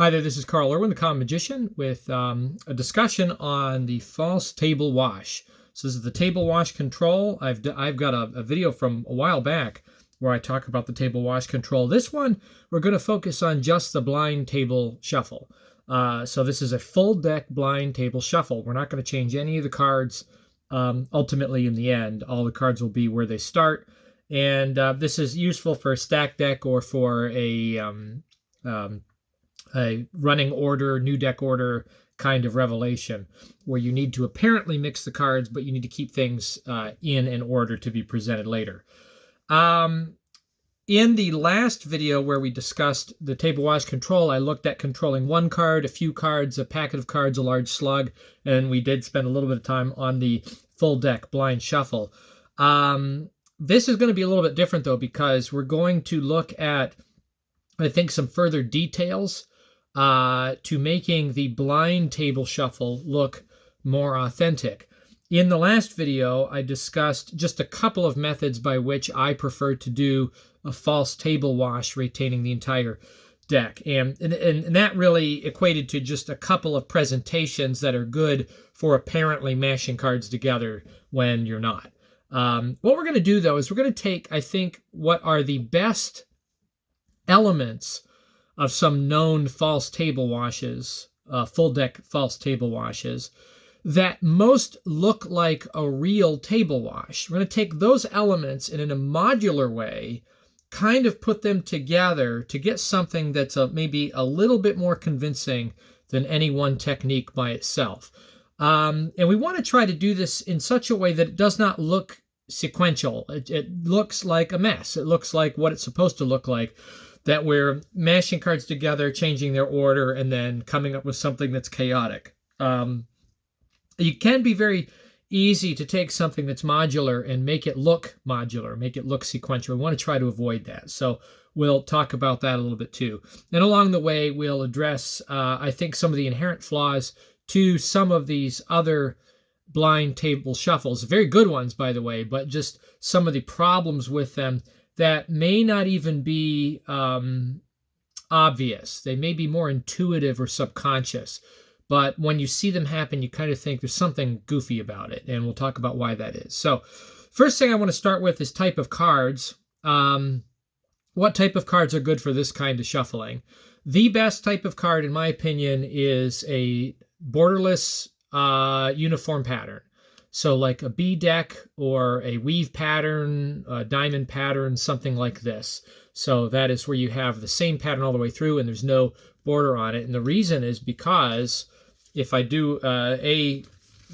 Hi there, this is Carl Irwin, the Common Magician, with a discussion on the false table wash. So this is the table wash control. I've got a video from a while back where I talk about the table wash control. This one, we're going to focus on just the blind table shuffle. So this is a full deck blind table shuffle. We're not going to change any of the cards. Ultimately, in the end, all the cards will be where they start. And this is useful for a stack deck or for a running order, new deck order kind of revelation, where you need to apparently mix the cards, but you need to keep things in order to be presented later. In the last video where we discussed the table wash control, I looked at controlling one card, a few cards, a packet of cards, a large slug, and we did spend a little bit of time on the full deck blind shuffle. This is going to be a little bit different, though, because we're going to look at, I think, some further details to making the blind table shuffle look more authentic. In the last video, I discussed just a couple of methods by which I prefer to do a false table wash, retaining the entire deck. And that really equated to just a couple of presentations that are good for apparently mashing cards together when you're not. What we're going to do, though, is we're going to take, I think, what are the best elements of some known false table washes, full deck false table washes, that most look like a real table wash. We're going to take those elements and in a modular way, kind of put them together to get something that's maybe a little bit more convincing than any one technique by itself. And we want to try to do this in such a way that it does not look sequential. It looks like a mess. It looks like what it's supposed to look like, that we're mashing cards together, changing their order, and then coming up with something that's chaotic. It can be very easy to take something that's modular and make it look modular, make it look sequential. We want to try to avoid that. So we'll talk about that a little bit too. And along the way, we'll address, I think, some of the inherent flaws to some of these other blind table shuffles. Very good ones, by the way, but just some of the problems with them that may not even be obvious. They may be more intuitive or subconscious. But when you see them happen, you kind of think there's something goofy about it. And we'll talk about why that is. So first thing I want to start with is type of cards. What type of cards are good for this kind of shuffling? The best type of card, in my opinion, is a borderless uniform pattern. So like a B deck or a weave pattern, a diamond pattern, something like this. So that is where you have the same pattern all the way through and there's no border on it. And the reason is because if I do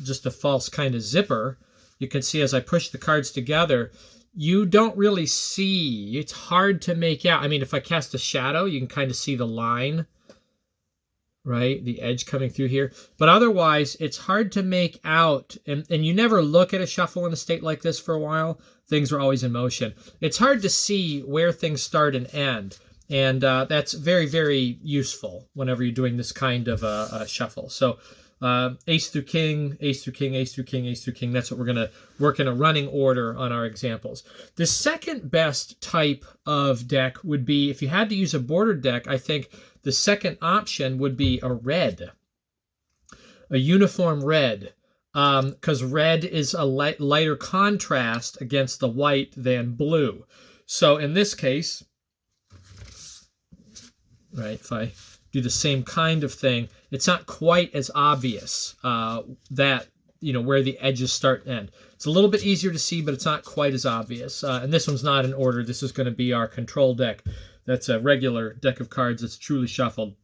just a false kind of zipper, you can see as I push the cards together, you don't really see. It's hard to make out. I mean, if I cast a shadow, you can kind of see the line, right? The edge coming through here. But otherwise, it's hard to make out. And you never look at a shuffle in a state like this for a while. Things are always in motion. It's hard to see where things start and end. And that's very, very useful whenever you're doing this kind of a shuffle. So ace through king, ace through king, ace through king, ace through king. That's what we're going to work in a running order on our examples. The second best type of deck would be, if you had to use a bordered deck, I think the second option would be a red, a uniform red, because red is a lighter contrast against the white than blue. So in this case, right, if I do the same kind of thing, it's not quite as obvious that, where the edges start and end. It's a little bit easier to see, but it's not quite as obvious. And this one's not in order. This is going to be our control deck. That's a regular deck of cards that's truly shuffled.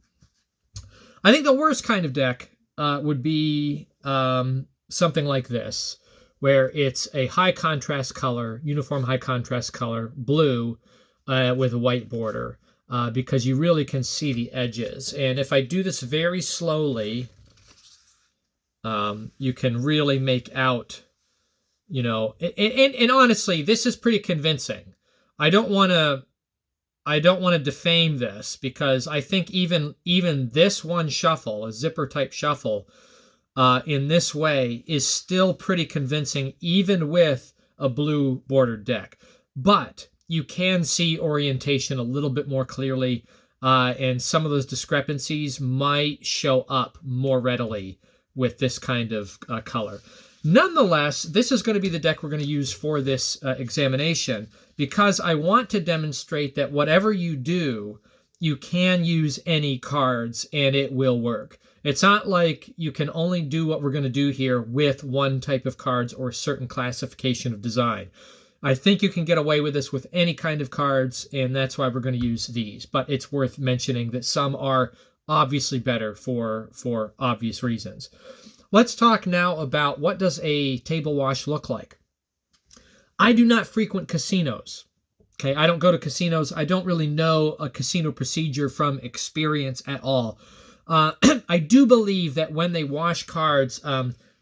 I think the worst kind of deck would be something like this, where it's a high contrast color, uniform high contrast color, blue with a white border, because you really can see the edges. And if I do this very slowly, you can really make out, and honestly, this is pretty convincing. I don't want to defame this, because I think even this one shuffle, a zipper type shuffle, in this way is still pretty convincing, even with a blue bordered deck. But you can see orientation a little bit more clearly. and some of those discrepancies might show up more readily with this kind of color. Nonetheless, this is going to be the deck we're going to use for this examination, because I want to demonstrate that whatever you do, you can use any cards and it will work. It's not like you can only do what we're going to do here with one type of cards or a certain classification of design. I think you can get away with this with any kind of cards, and that's why we're going to use these. But it's worth mentioning that some are obviously better for obvious reasons. Let's talk now about what does a table wash look like. I do not frequent casinos. Okay, I don't go to casinos. I don't really know a casino procedure from experience at all. I do believe that when they wash cards,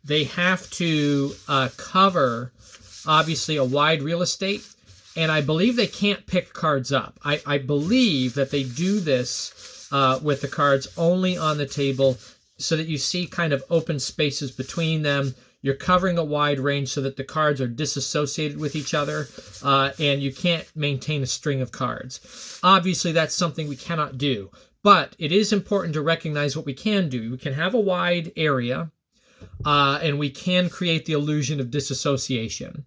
they have to cover, obviously, a wide real estate, and I believe they can't pick cards up. I believe that they do this with the cards only on the table, so that you see kind of open spaces between them. You're covering a wide range so that the cards are disassociated with each other, and you can't maintain a string of cards. Obviously, that's something we cannot do, but it is important to recognize what we can do. We can have a wide area, and we can create the illusion of disassociation.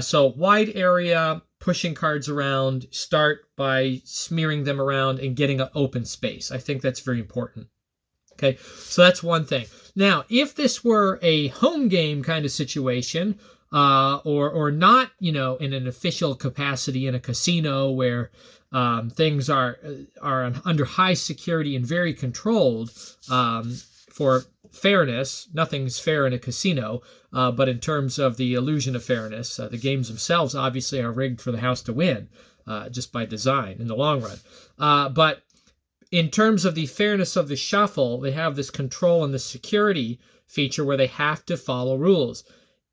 So wide area, pushing cards around, start by smearing them around and getting an open space. I think that's very important. Okay, so that's one thing. Now, if this were a home game kind of situation, or not, in an official capacity in a casino where things are under high security and very controlled for fairness. Nothing's fair in a casino, but in terms of the illusion of fairness, the games themselves obviously are rigged for the house to win, just by design in the long run. But in terms of the fairness of the shuffle, they have this control and the security feature where they have to follow rules.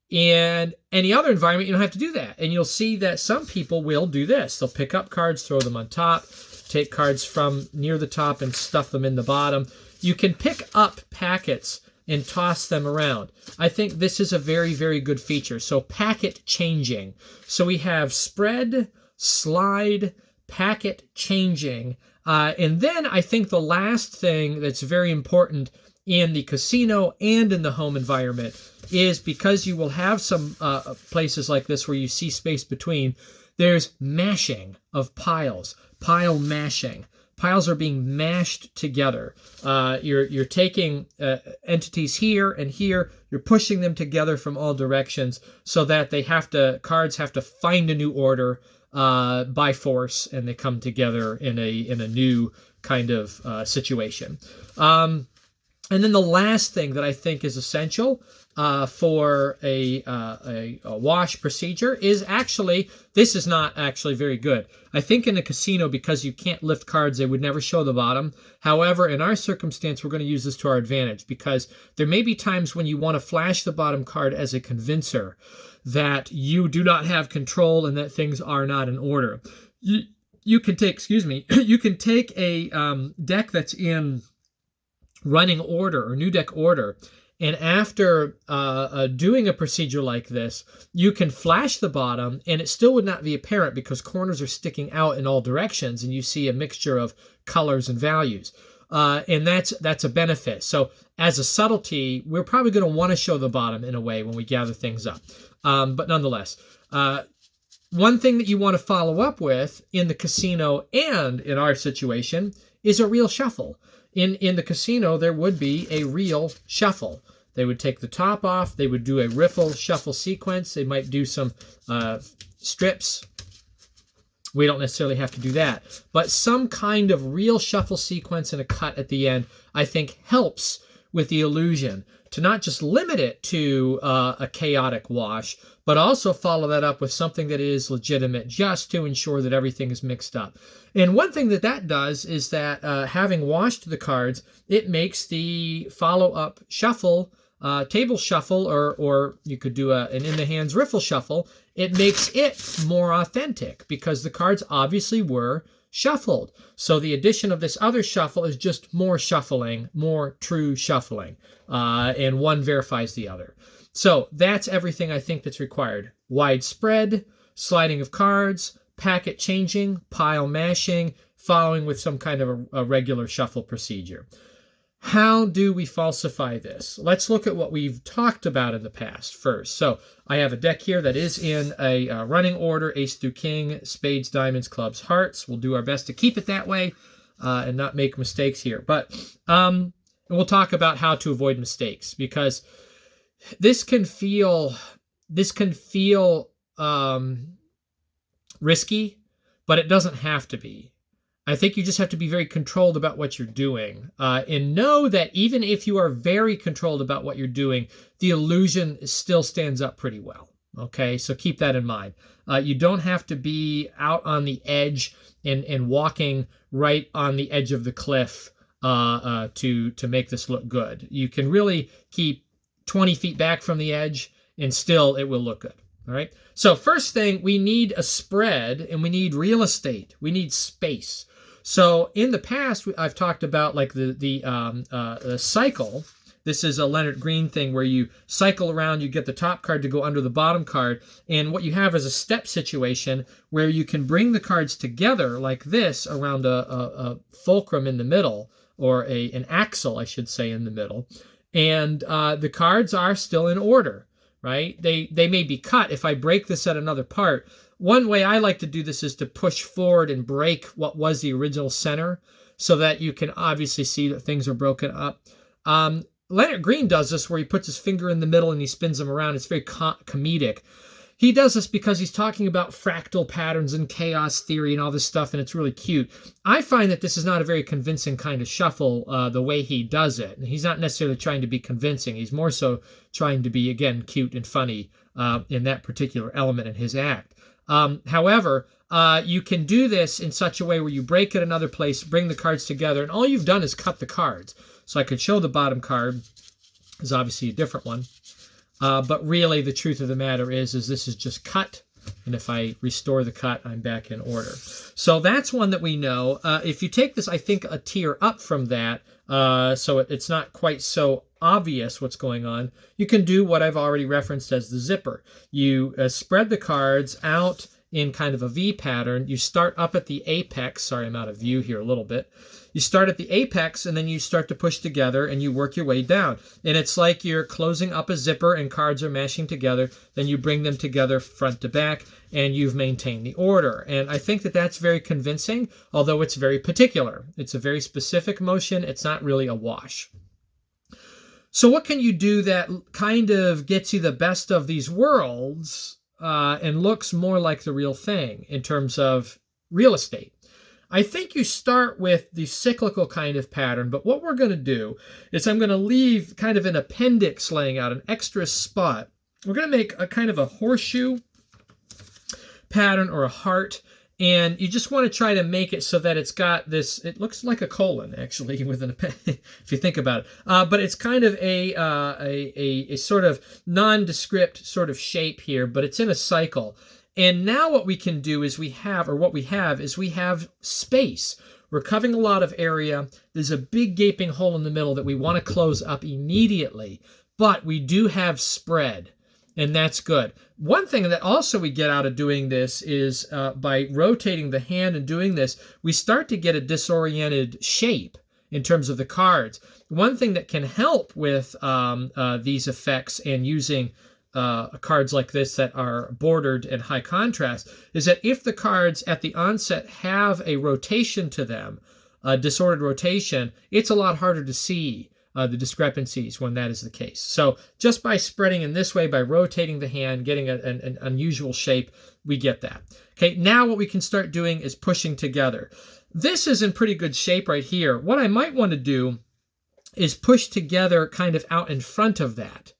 In any other environment, you don't have to do that. And you'll see that some people will do this. They'll pick up cards, throw them on top, take cards from near the top and stuff them in the bottom. You can pick up packets and toss them around. I think this is a very, very good feature. So packet changing. So we have spread, slide, packet changing. And then I think the last thing that's very important in the casino and in the home environment is, because you will have some places like this where you see space between, there's mashing of piles, pile mashing. Piles are being mashed together. You're taking entities here and here, you're pushing them together from all directions so that cards have to find a new order by force, and they come together in a new kind of situation. And then the last thing that I think is essential for a wash procedure is actually, this is not actually very good. I think in a casino, because you can't lift cards, they would never show the bottom. However, in our circumstance, we're going to use this to our advantage, because there may be times when you want to flash the bottom card as a convincer that you do not have control and that things are not in order. You can take, you can take a deck that's in running order or new deck order, and after doing a procedure like this, you can flash the bottom and it still would not be apparent because corners are sticking out in all directions and you see a mixture of colors and values. And that's a benefit. So as a subtlety, we're probably going to want to show the bottom in a way when we gather things up. But nonetheless, one thing that you want to follow up with in the casino and in our situation is a real shuffle. In the casino, there would be a real shuffle. They would take the top off. They would do a riffle shuffle sequence. They might do some strips. We don't necessarily have to do that. But some kind of real shuffle sequence and a cut at the end, I think, helps with the illusion to not just limit it to a chaotic wash, but also follow that up with something that is legitimate, just to ensure that everything is mixed up. And one thing that does is that having washed the cards, it makes the follow-up shuffle, table shuffle, or you could do an in-the-hands riffle shuffle. It makes it more authentic because the cards obviously were shuffled. So the addition of this other shuffle is just more shuffling, more true shuffling, and one verifies the other. So that's everything I think that's required. Wide spread, sliding of cards, packet changing, pile mashing, following with some kind of a regular shuffle procedure. How do we falsify this? Let's look at what we've talked about in the past first. So I have a deck here that is in a running order, ace through king, spades, diamonds, clubs, hearts. We'll do our best to keep it that way and not make mistakes here. But we'll talk about how to avoid mistakes, because this can feel risky, but it doesn't have to be. I think you just have to be very controlled about what you're doing, and know that even if you are very controlled about what you're doing, the illusion still stands up pretty well. Okay, so keep that in mind. You don't have to be out on the edge and walking right on the edge of the cliff to make this look good. You can really keep 20 feet back from the edge, and still it will look good. All right. So first thing, we need a spread, and we need real estate. We need space. So in the past, I've talked about like the cycle. This is a Leonard Green thing where you cycle around, you get the top card to go under the bottom card, and what you have is a step situation where you can bring the cards together like this around a fulcrum in the middle, or an axle, I should say, in the middle, and the cards are still in order. Right? They may be cut if I break this at another part. One way I like to do this is to push forward and break what was the original center, so that you can obviously see that things are broken up. Leonard Green does this where he puts his finger in the middle and he spins them around. It's very comedic. He does this because he's talking about fractal patterns and chaos theory and all this stuff, and it's really cute. I find that this is not a very convincing kind of shuffle, the way he does it. And he's not necessarily trying to be convincing. He's more so trying to be, again, cute and funny in that particular element in his act. However, you can do this in such a way where you break at another place, bring the cards together, and all you've done is cut the cards. So I could show the bottom card is obviously a different one. But really, the truth of the matter is this is just cut. And if I restore the cut, I'm back in order. So that's one that we know. If you take this, I think, a tier up from that, so it's not quite so obvious what's going on, you can do what I've already referenced as the zipper. You spread the cards out in kind of a V pattern. You start up at the apex. Sorry, I'm out of view here a little bit. You start at the apex, and then you start to push together, and you work your way down. And it's like you're closing up a zipper, and cards are mashing together. Then you bring them together front to back, and you've maintained the order. And I think that that's very convincing, although it's very particular. It's a very specific motion. It's not really a wash. So what can you do that kind of gets you the best of these worlds and looks more like the real thing in terms of real estate? I think you start with the cyclical kind of pattern, but what we're going to do is I'm going to leave kind of an appendix laying out, an extra spot. We're going to make a kind of a horseshoe pattern or a heart, and you just want to try to make it so that it's got this, it looks like a colon actually with an appendix, if you think about it, but it's kind of a sort of nondescript sort of shape here, but it's in a cycle. And now what we can do is we have space. We're covering a lot of area. There's a big gaping hole in the middle that we want to close up immediately, but we do have spread, and that's good. One thing that also we get out of doing this is by rotating the hand and doing this, we start to get a disoriented shape in terms of the cards. One thing that can help with these effects and using cards like this that are bordered and high contrast is that if the cards at the onset have a rotation to them, a disordered rotation, it's a lot harder to see the discrepancies when that is the case. So just by spreading in this way, by rotating the hand, getting an unusual shape, we get that. Okay, now what we can start doing is pushing together. This is in pretty good shape right here. What I might want to do is push together kind of out in front of that,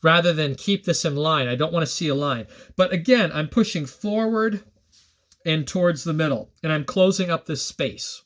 rather than keep this in line. I don't want to see a line. But again, I'm pushing forward and towards the middle, and I'm closing up this space.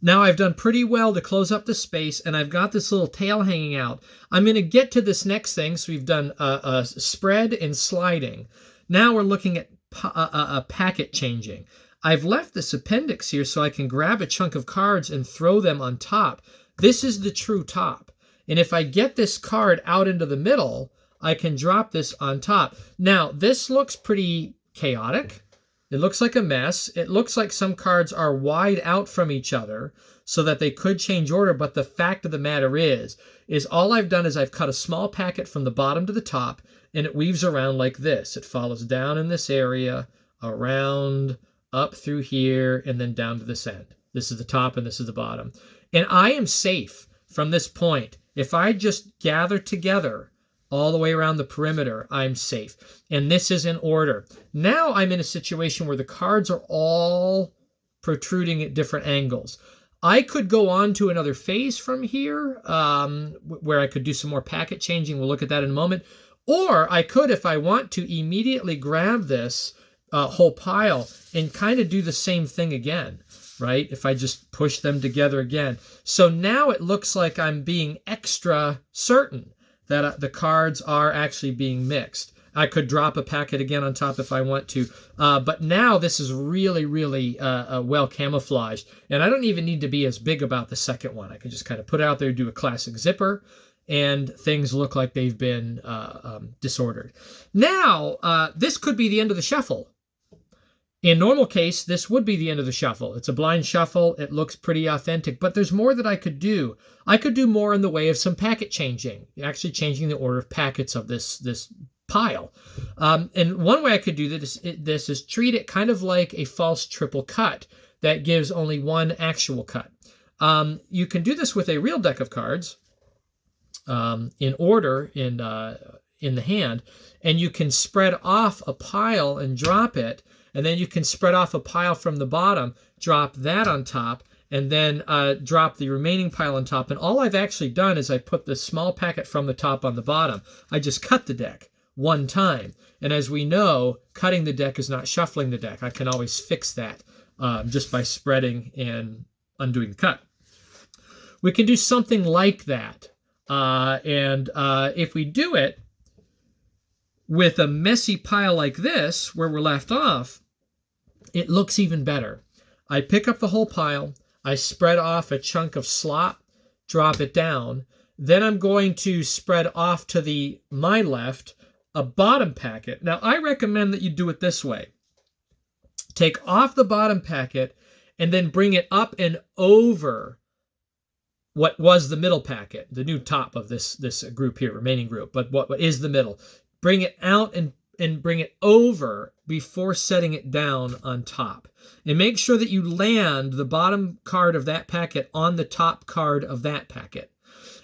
Now I've done pretty well to close up the space, and I've got this little tail hanging out. I'm going to get to this next thing. So we've done a spread and sliding. Now we're looking at a packet changing. I've left this appendix here so I can grab a chunk of cards and throw them on top. This is the true top. And if I get this card out into the middle, I can drop this on top. Now, this looks pretty chaotic. It looks like a mess. It looks like some cards are wide out from each other so that they could change order. But the fact of the matter is all I've done is I've cut a small packet from the bottom to the top, and it weaves around like this. It follows down in this area, around, up through here, and then down to this end. This is the top and this is the bottom. And I am safe from this point. If I just gather together all the way around the perimeter, I'm safe. And this is in order. Now I'm in a situation where the cards are all protruding at different angles. I could go on to another phase from here, where I could do some more packet changing. We'll look at that in a moment. Or I could, if I want to, immediately grab this whole pile and kind of do the same thing again, right? If I just push them together again. So now it looks like I'm being extra certain that the cards are actually being mixed. I could drop a packet again on top if I want to. But now this is really, really well camouflaged. And I don't even need to be as big about the second one. I can just kind of put it out there, do a classic zipper, and things look like they've been disordered. Now, this could be the end of the shuffle. In normal case, this would be the end of the shuffle. It's a blind shuffle. It looks pretty authentic, but there's more that I could do. I could do more in the way of some packet changing, actually changing the order of packets of this pile. And one way I could do this is treat it kind of like a false triple cut that gives only one actual cut. You can do this with a real deck of cards in order in the hand, and you can spread off a pile and drop it. And then you can spread off a pile from the bottom, drop that on top, and then drop the remaining pile on top. And all I've actually done is I put the small packet from the top on the bottom. I just cut the deck one time. And as we know, cutting the deck is not shuffling the deck. I can always fix that just by spreading and undoing the cut. We can do something like that. And if we do it with a messy pile like this, where we're left off, it looks even better. I pick up the whole pile, I spread off a chunk of slop, drop it down, then I'm going to spread off to my left a bottom packet. Now, I recommend that you do it this way. Take off the bottom packet and then bring it up and over what was the middle packet, the new top of this group here, remaining group, but what is the middle. Bring it out and bring it over before setting it down on top. And make sure that you land the bottom card of that packet on the top card of that packet.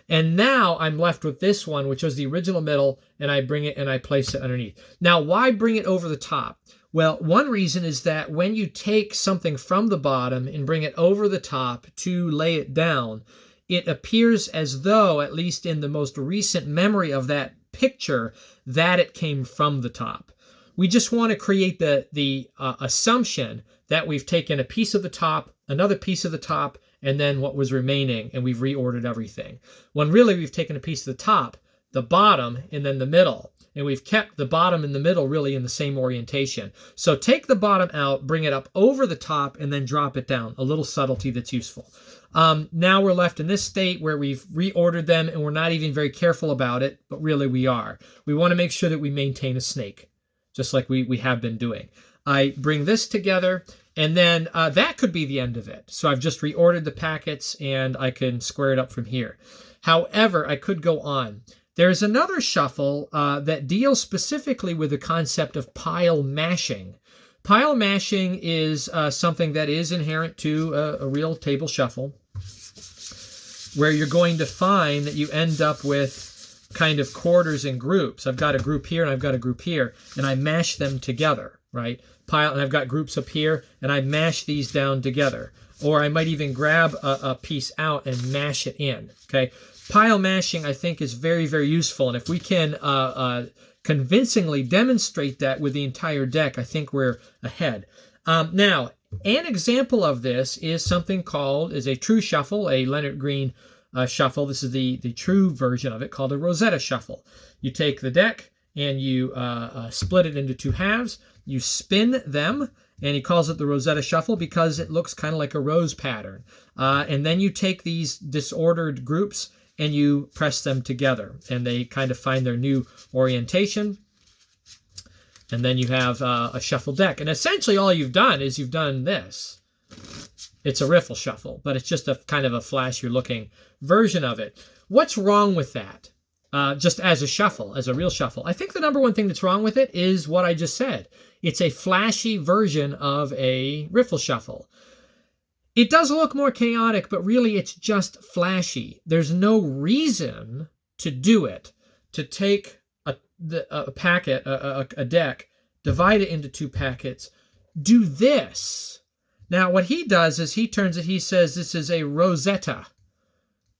And now I'm left with this one, which was the original middle, and I bring it and I place it underneath. Now, why bring it over the top? Well, one reason is that when you take something from the bottom and bring it over the top to lay it down, it appears as though, at least in the most recent memory of that picture, that it came from the top. We just want to create the assumption that we've taken a piece of the top, another piece of the top, and then what was remaining, and we've reordered everything. When really we've taken a piece of the top, the bottom, and then the middle, and we've kept the bottom and the middle really in the same orientation. So take the bottom out, bring it up over the top, and then drop it down. A little subtlety that's useful. Now we're left in this state where we've reordered them and we're not even very careful about it, but really we are. We want to make sure that we maintain a snake, just like we have been doing. I bring this together, and then that could be the end of it. So I've just reordered the packets and I can square it up from here. However, I could go on. There's another shuffle that deals specifically with the concept of pile mashing. Pile mashing is something that is inherent to a real table shuffle, where you're going to find that you end up with kind of quarters and groups. I've got a group here and I've got a group here, and I mash them together, right? And I've got groups up here, and I mash these down together. Or I might even grab a piece out and mash it in, okay? Pile mashing, I think, is very, very useful, and if we can convincingly demonstrate that with the entire deck, I think we're ahead. Now, an example of this is something called a true shuffle, a Leonard Green shuffle. This is the true version of it, called a Rosetta Shuffle. You take the deck and you split it into two halves. You spin them, and he calls it the Rosetta Shuffle because it looks kind of like a rose pattern. And then you take these disordered groups and you press them together, and they kind of find their new orientation. And then you have a shuffle deck. And essentially all you've done is you've done this. It's a riffle shuffle, but it's just a kind of a flashier looking version of it. What's wrong with that? Just as a shuffle, as a real shuffle. I think the number one thing that's wrong with it is what I just said. It's a flashy version of a riffle shuffle. It does look more chaotic, but really it's just flashy. There's no reason to do it, to take a packet, a deck, divide it into 2 packets, do this. Now, what he does is he turns it, he says this is a Rosetta,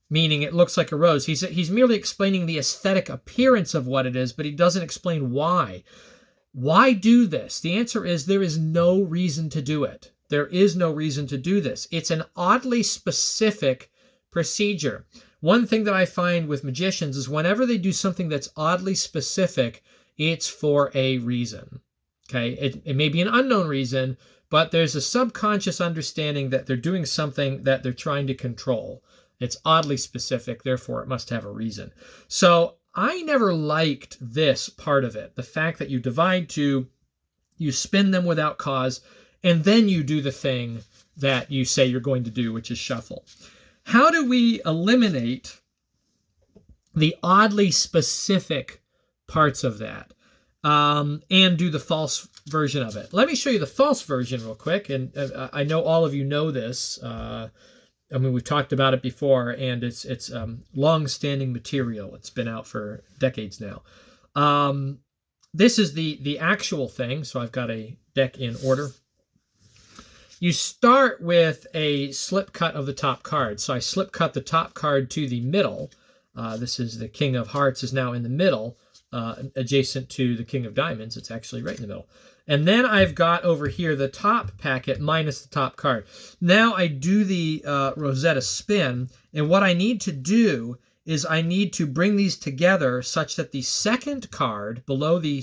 meaning it looks like a rose. He's merely explaining the aesthetic appearance of what it is, but he doesn't explain why. Why do this? The answer is there is no reason to do it. There is no reason to do this. It's an oddly specific procedure. One thing that I find with magicians is whenever they do something that's oddly specific, it's for a reason. Okay, it may be an unknown reason, but there's a subconscious understanding that they're doing something that they're trying to control. It's oddly specific, therefore it must have a reason. So I never liked this part of it, the fact that you divide 2, you spin them without cause, and then you do the thing that you say you're going to do, which is shuffle. How do we eliminate the oddly specific parts of that and do the false version of it? Let me show you the false version real quick. And I know all of you know this. I mean, we've talked about it before, and it's long-standing material. It's been out for decades now. This is the actual thing. So I've got a deck in order. You start with a slip cut of the top card. So I slip cut the top card to the middle. This is the King of Hearts is now in the middle, adjacent to the King of Diamonds. It's actually right in the middle. And then I've got over here the top packet minus the top card. Now I do the Rosetta Spin, and what I need to do is I need to bring these together such that the second card below the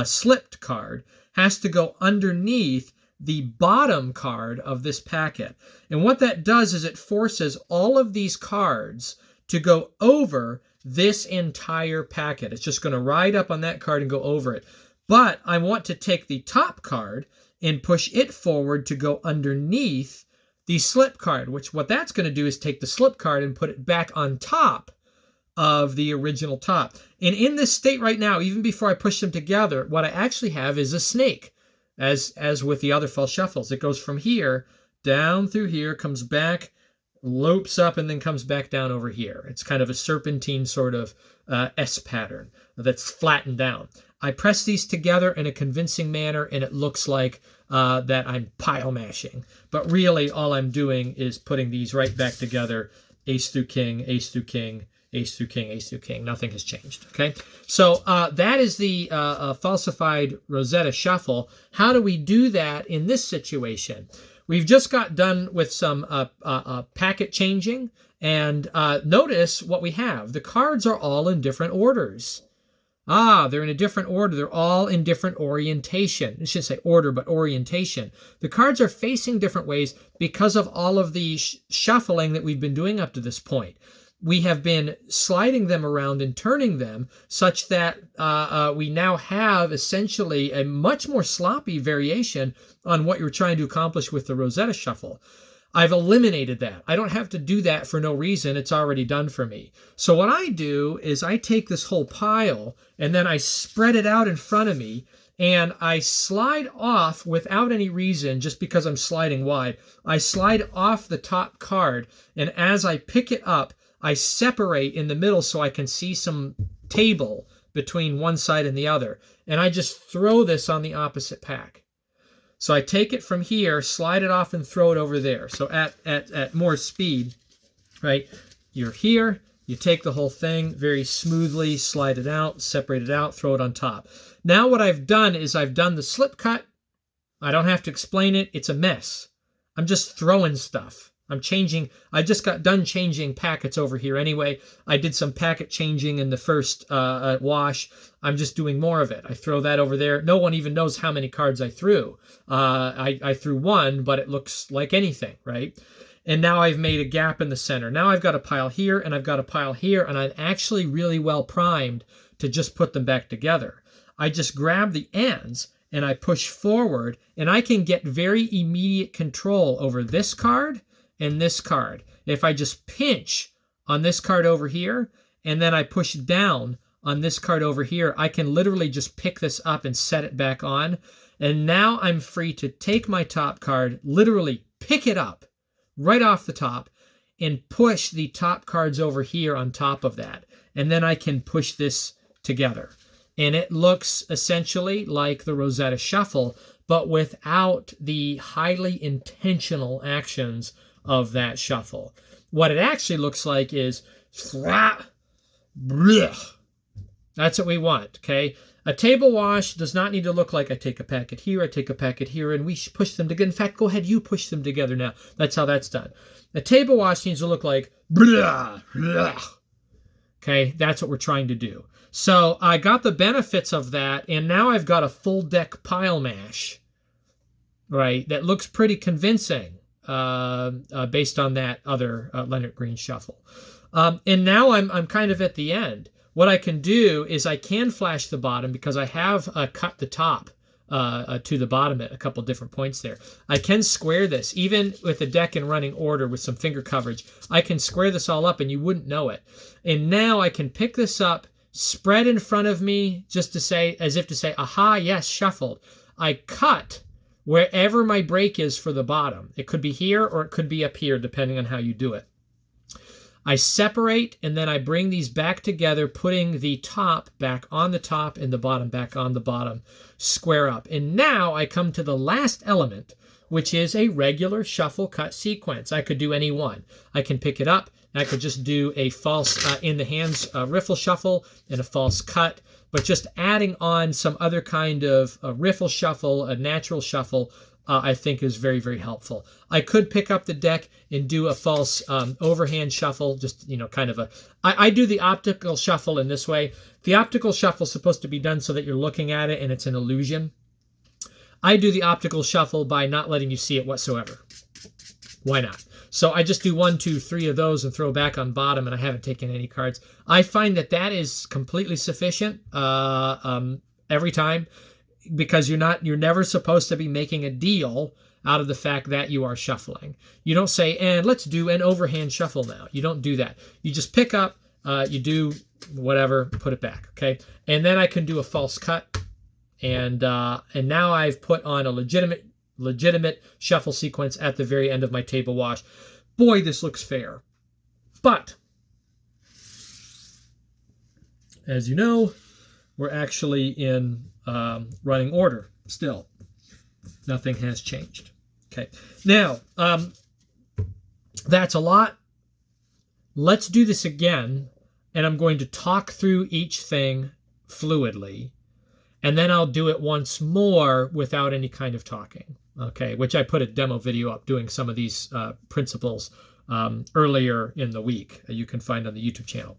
slipped card has to go underneath the bottom card of this packet. And what that does is it forces all of these cards to go over this entire packet. It's just going to ride up on that card and go over it. But I want to take the top card and push it forward to go underneath the slip card, which what that's going to do is take the slip card and put it back on top of the original top. And in this state right now, even before I push them together, what I actually have is a snake. As with the other false shuffles, it goes from here down through here, comes back, loops up, and then comes back down over here. It's kind of a serpentine sort of S pattern that's flattened down. I press these together in a convincing manner, and it looks like that I'm pile mashing. But really, all I'm doing is putting these right back together, ace through king, ace through king, ace through king, ace through king. Nothing has changed, okay? So that is the falsified Rosetta Shuffle. How do we do that in this situation? We've just got done with some packet changing, and notice what we have. The cards are all in different orders. They're in a different order. They're all in different orientation. I shouldn't say order, but orientation. The cards are facing different ways because of all of the shuffling that we've been doing up to this point. We have been sliding them around and turning them such that we now have essentially a much more sloppy variation on what you're trying to accomplish with the Rosetta Shuffle. I've eliminated that. I don't have to do that for no reason. It's already done for me. So what I do is I take this whole pile and then I spread it out in front of me, and I slide off without any reason, just because I'm sliding wide. I slide off the top card, and as I pick it up, I separate in the middle so I can see some table between one side and the other. And I just throw this on the opposite pack. So I take it from here, slide it off, and throw it over there. So at more speed, right? You're here, you take the whole thing very smoothly, slide it out, separate it out, throw it on top. Now what I've done is I've done the slip cut. I don't have to explain it. It's a mess. I'm just throwing stuff. I'm changing. I just got done changing packets over here anyway. I did some packet changing in the first wash. I'm just doing more of it. I throw that over there. No one even knows how many cards I threw. I threw one, but it looks like anything, right? And now I've made a gap in the center. Now I've got a pile here, and I've got a pile here, and I'm actually really well primed to just put them back together. I just grab the ends and I push forward, and I can get very immediate control over this card and this card. If I just pinch on this card over here, and then I push down on this card over here, I can literally just pick this up and set it back on. And now I'm free to take my top card, literally pick it up right off the top, and push the top cards over here on top of that. And then I can push this together. And it looks essentially like the Rosetta Shuffle, but without the highly intentional actions of that shuffle. What it actually looks like is that's what we want, okay? A table wash does not need to look like I take a packet here, I take a packet here, and we push them together. In fact, go ahead, you push them together now. That's how that's done. A table wash needs to look like okay? That's what we're trying to do. So I got the benefits of that, and now I've got a full deck pile mash, right? That looks pretty convincing based on that other Leonard Green shuffle. And now I'm kind of at the end. What I can do is I can flash the bottom because I have cut the top to the bottom at a couple different points there. I can square this, even with the deck in running order with some finger coverage. I can square this all up and you wouldn't know it. And now I can pick this up, spread in front of me, just to say, as if to say, aha, yes, shuffled. I cut wherever my break is for the bottom. It could be here or it could be up here, depending on how you do it. I separate and then I bring these back together, putting the top back on the top and the bottom back on the bottom, square up. And now I come to the last element, which is a regular shuffle cut sequence. I could do any one. I can pick it up. I could just do a false in the hands riffle shuffle and a false cut, but just adding on some other kind of a riffle shuffle, a natural shuffle, I think is very, very helpful. I could pick up the deck and do a false overhand shuffle, just, kind of I do the optical shuffle in this way. The optical shuffle is supposed to be done so that you're looking at it and it's an illusion. I do the optical shuffle by not letting you see it whatsoever. Why not? So I just do 1, 2, 3 of those and throw back on bottom, and I haven't taken any cards. I find that is completely sufficient every time, because you're never supposed to be making a deal out of the fact that you are shuffling. You don't say, and let's do an overhand shuffle now. You don't do that. You just pick up, you do whatever, put it back, okay? And then I can do a false cut, and now I've put on a legitimate shuffle sequence at the very end of my table wash. Boy, this looks fair. But, as you know, we're actually in running order still. Nothing has changed. Okay. Now, that's a lot. Let's do this again, and I'm going to talk through each thing fluidly, and then I'll do it once more without any kind of talking. Okay, which I put a demo video up doing some of these principles earlier in the week. You can find on the YouTube channel.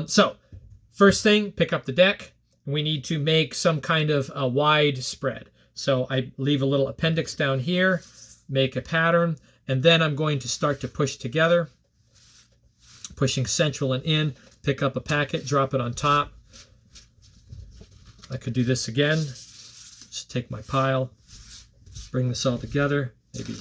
So, first thing, pick up the deck. We need to make some kind of a wide spread. So I leave a little appendix down here, make a pattern, and then I'm going to start to push together, pushing central and in, pick up a packet, drop it on top. I could do this again. Just take my pile, bring this all together, maybe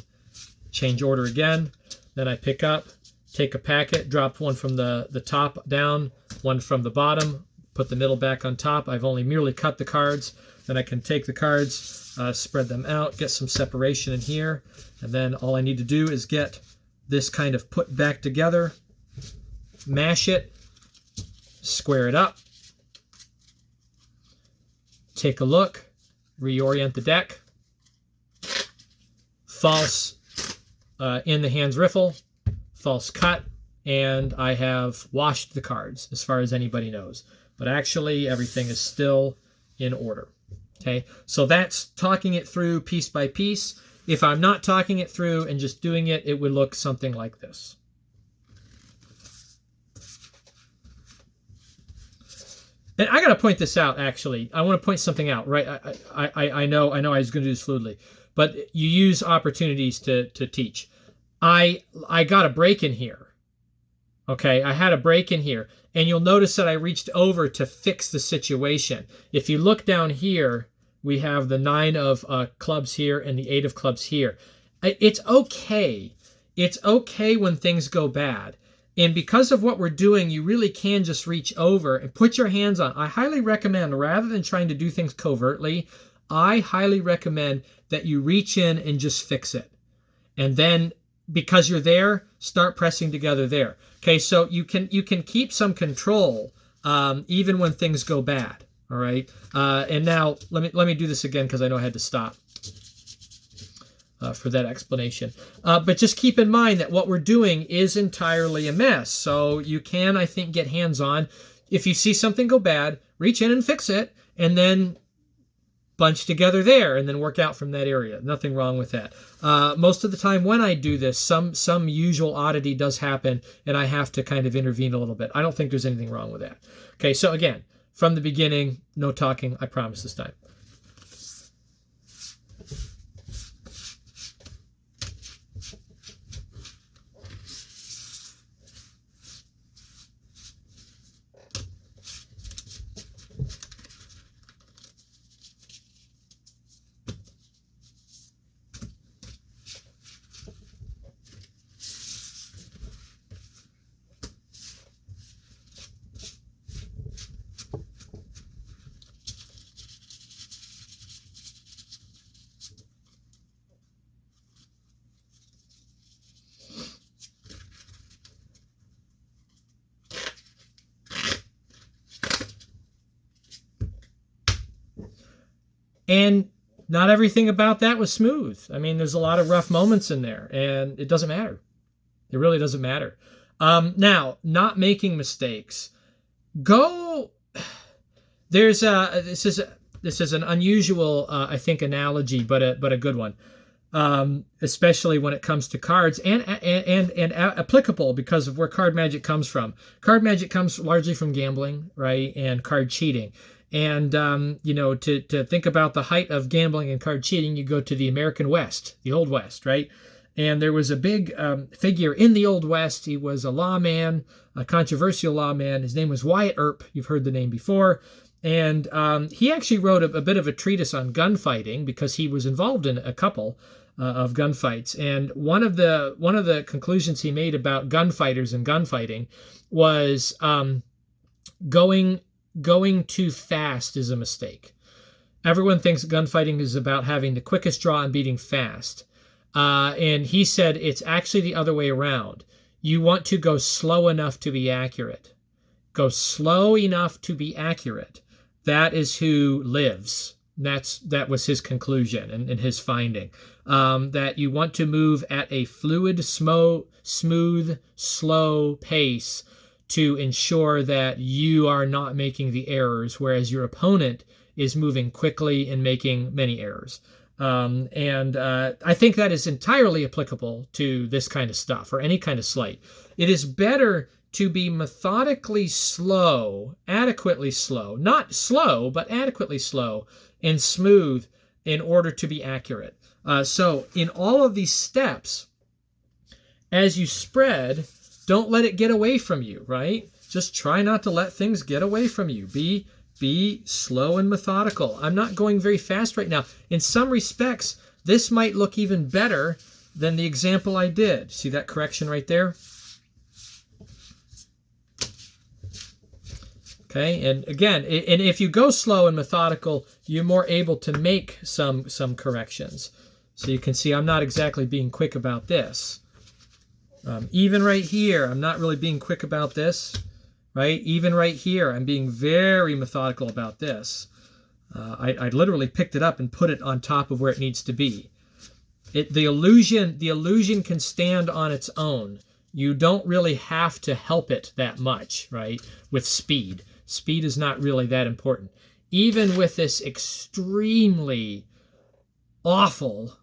change order again. Then I pick up, take a packet, drop one from the top down, one from the bottom, put the middle back on top. I've only merely cut the cards. Then I can take the cards, spread them out, get some separation in here. And then all I need to do is get this kind of put back together, mash it, square it up, take a look, reorient the deck, false in the hands riffle, false cut, and I have washed the cards as far as anybody knows. But actually, everything is still in order. Okay, so that's talking it through piece by piece. If I'm not talking it through and just doing it, it would look something like this. And I got to point this out, actually. I want to point something out, right? I know I was going to do this fluidly, but you use opportunities to teach. I got a break in here. Okay, I had a break in here, and you'll notice that I reached over to fix the situation. If you look down here, we have the 9 of clubs here and the 8 of clubs here. It's okay. It's okay when things go bad. And because of what we're doing, you really can just reach over and put your hands on. I highly recommend, rather than trying to do things covertly, I highly recommend that you reach in and just fix it. And then, because you're there, start pressing together there. Okay, so you can keep some control even when things go bad. All right, and now let me do this again because I know I had to stop for that explanation. But just keep in mind that what we're doing is entirely a mess. So you can, I think, get hands-on. If you see something go bad, reach in and fix it, and then bunch together there and then work out from that area. Nothing wrong with that. Most of the time when I do this, some usual oddity does happen and I have to kind of intervene a little bit. I don't think there's anything wrong with that. Okay, so again, from the beginning, no talking, I promise this time. And not everything about that was smooth. I mean, there's a lot of rough moments in there, and it doesn't matter. It really doesn't matter. Now, not making mistakes. This is an unusual, I think, analogy, but a good one. Especially when it comes to cards and applicable because of where card magic comes from. Card magic comes largely from gambling, right, and card cheating. And, to think about the height of gambling and card cheating, you go to the American West, the Old West, right? And there was a big figure in the Old West. He was a lawman, a controversial lawman. His name was Wyatt Earp. You've heard the name before. And he actually wrote a bit of a treatise on gunfighting because he was involved in a couple of gunfights. And one of the conclusions he made about gunfighters and gunfighting was going too fast is a mistake. Everyone thinks gunfighting is about having the quickest draw and beating fast. And he said it's actually the other way around. You want to go slow enough to be accurate. Go slow enough to be accurate. That is who lives. That was his conclusion and his finding. That you want to move at a fluid, smooth, slow pace to ensure that you are not making the errors, whereas your opponent is moving quickly and making many errors. I think that is entirely applicable to this kind of stuff or any kind of sleight. It is better to be methodically slow, adequately slow, not slow, but adequately slow and smooth in order to be accurate. So in all of these steps, as you spread, don't let it get away from you, right? Just try not to let things get away from you. Be slow and methodical. I'm not going very fast right now. In some respects, this might look even better than the example I did. See that correction right there? Okay, and again, and if you go slow and methodical, you're more able to make some corrections. So you can see I'm not exactly being quick about this. Even right here, I'm not really being quick about this, right? Even right here, I'm being very methodical about this. I literally picked it up and put it on top of where it needs to be. The illusion can stand on its own. You don't really have to help it that much, right? With speed. Speed is not really that important. Even with this extremely awful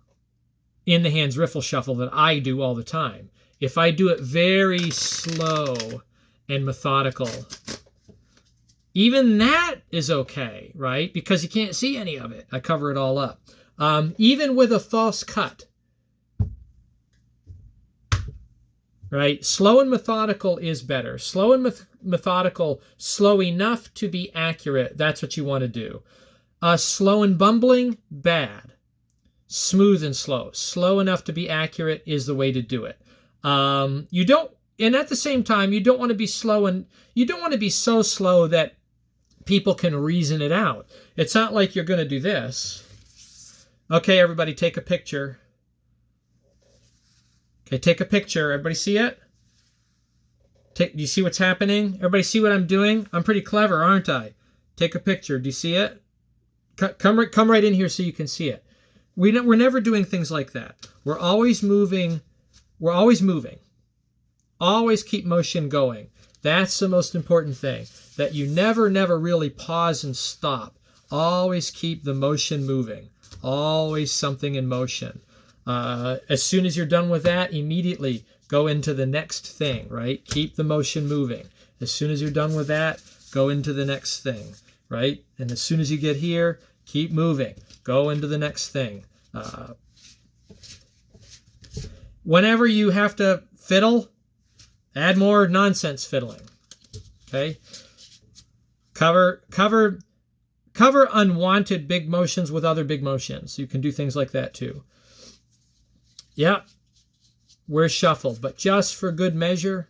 in the hands riffle shuffle that I do all the time, if I do it very slow and methodical, even that is okay, right? Because you can't see any of it. I cover it all up. Even with a false cut, right? Slow and methodical is better. Slow and methodical, slow enough to be accurate. That's what you want to do. Slow and bumbling, bad. Smooth and slow. Slow enough to be accurate is the way to do it. You don't, and at the same time, you don't want to be slow, and you don't want to be so slow that people can reason it out. It's not like you're going to do this. Okay, everybody, take a picture. Okay, take a picture. Everybody see it? Do you see what's happening? Everybody see what I'm doing? I'm pretty clever, aren't I? Take a picture. Do you see it? Come right in here so you can see it. We're never doing things like that. We're always moving. We're always moving. Always keep motion going. That's the most important thing. That you never really pause and stop. Always keep the motion moving. Always something in motion. As soon as you're done with that, immediately go into the next thing, right? Keep the motion moving. As soon as you're done with that, go into the next thing, right? And as soon as you get here, keep moving. Go into the next thing. Whenever you have to fiddle, add more nonsense fiddling. Okay? Cover unwanted big motions with other big motions. You can do things like that too. Yeah, we're shuffled, but just for good measure.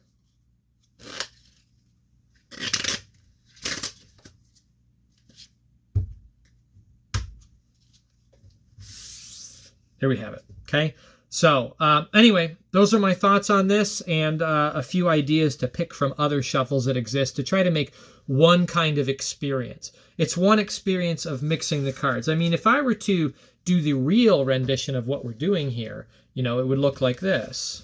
There we have it. Okay. So anyway, those are my thoughts on this, and a few ideas to pick from other shuffles that exist to try to make one kind of experience. It's one experience of mixing the cards. I mean, if I were to do the real rendition of what we're doing here, you know, it would look like this.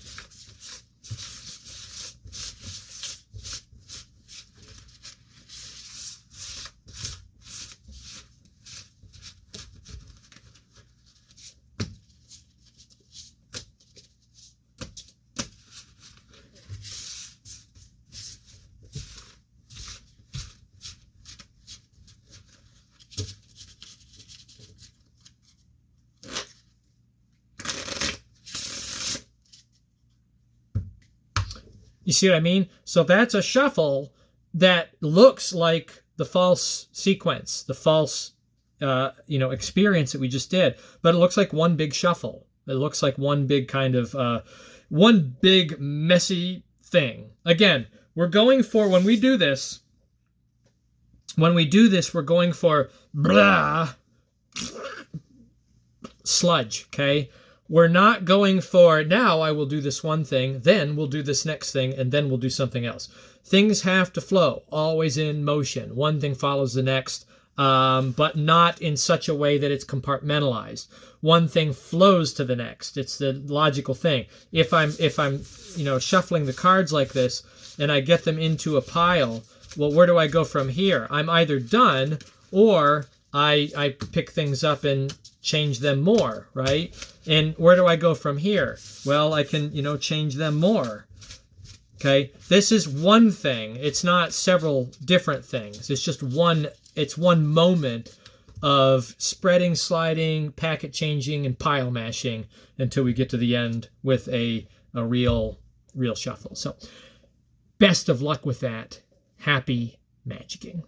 You see what I mean? So that's a shuffle that looks like the false sequence, the false, experience that we just did. But it looks like one big shuffle. It looks like one big kind of, one big messy thing. Again, we're going for, when we do this, we're going for blah, sludge, okay? We're not going for, now I will do this one thing, then we'll do this next thing, and then we'll do something else. Things have to flow, always in motion. One thing follows the next, but not in such a way that it's compartmentalized. One thing flows to the next. It's the logical thing. If I'm shuffling the cards like this, and I get them into a pile, well, where do I go from here? I'm either done, or I pick things up and change them more, right? And where do I go from here? Well, I can, change them more. Okay? This is one thing. It's not several different things. It's just one moment of spreading, sliding, packet changing, and pile mashing until we get to the end with a real shuffle. So, best of luck with that. Happy magicking.